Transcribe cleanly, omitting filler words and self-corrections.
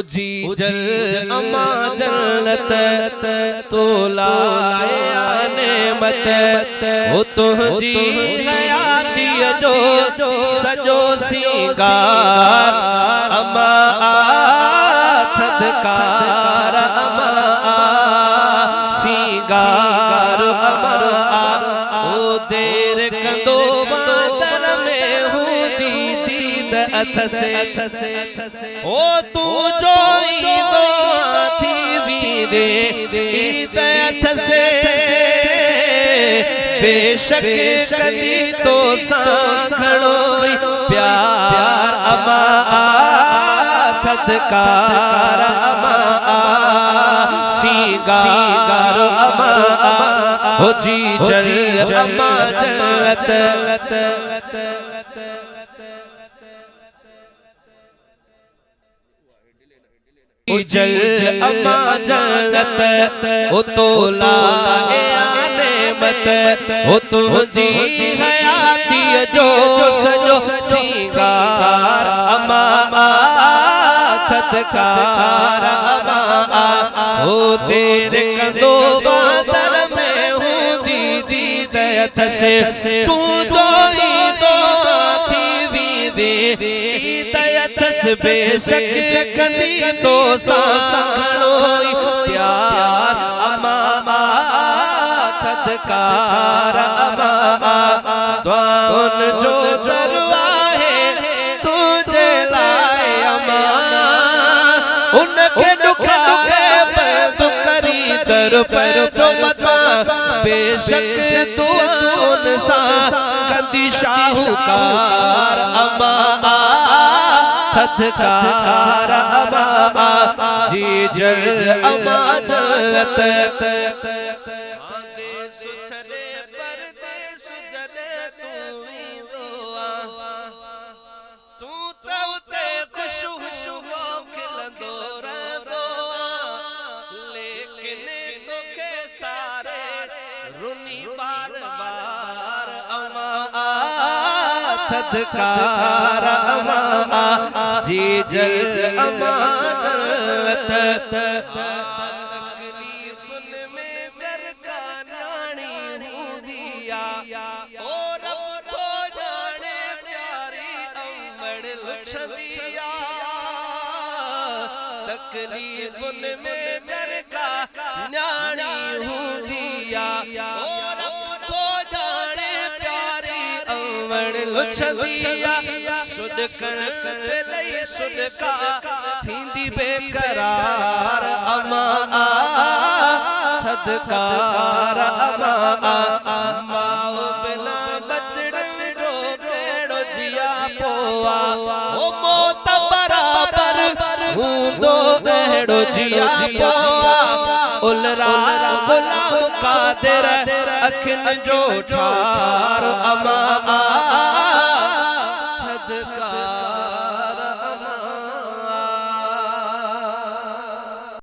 जी जल अमा जन्नत तो लाए नेमत हो तुझी हयाती जो सजो सिंगार अमा थदकार अमा सिंगार अमा ओ देर कंदो बादर में हूँ दीद अथ से ओ तू जो ईदो थी वीरे ईद अथ से बेशक कदी तो सांखणो प्यार अमा थदकार अमा सिंगार अमा हो जी जल अमा जन्नत जल अमा जन्नत हो तो लाए नेमत हो तुझी हयाती जो सजो सिंगार अमा थदकार अमा हो तेरे कंदो बादर में हूँ दीदी दयत से तू जो ईदो थी वीदे दयत से बेशक कदी तो सांखणो प्यार अमा थदकार अमा द्वान जो दरवाहे तुझे लाए अमा उनके दुखाए बंद करी दर पर जो मता बेशक तू उनसा कदी शाहूकार अमा थदकार अमा जी जल अमा जन्नत थदकार अमा जी जल अमा जन्नत तकलीफन में कर का नानी हूँ दिया ओ रब तो जाने प्यारी अमड़ लुछदिया तकलीफन में कर का नानी हूँ दिया ओ रब तो जाने प्यारी अमड़ लुछदिया सुध कर दई सुध का थींदी बेकरार अमा थदकार अमा माओ बिना बचड़न जो केड़ो जिया पोआ ओ मौत बराबर हूँ दो एड़ो जिया पोआ उलरा गुलाम कादिर अखिन जो ठार अमा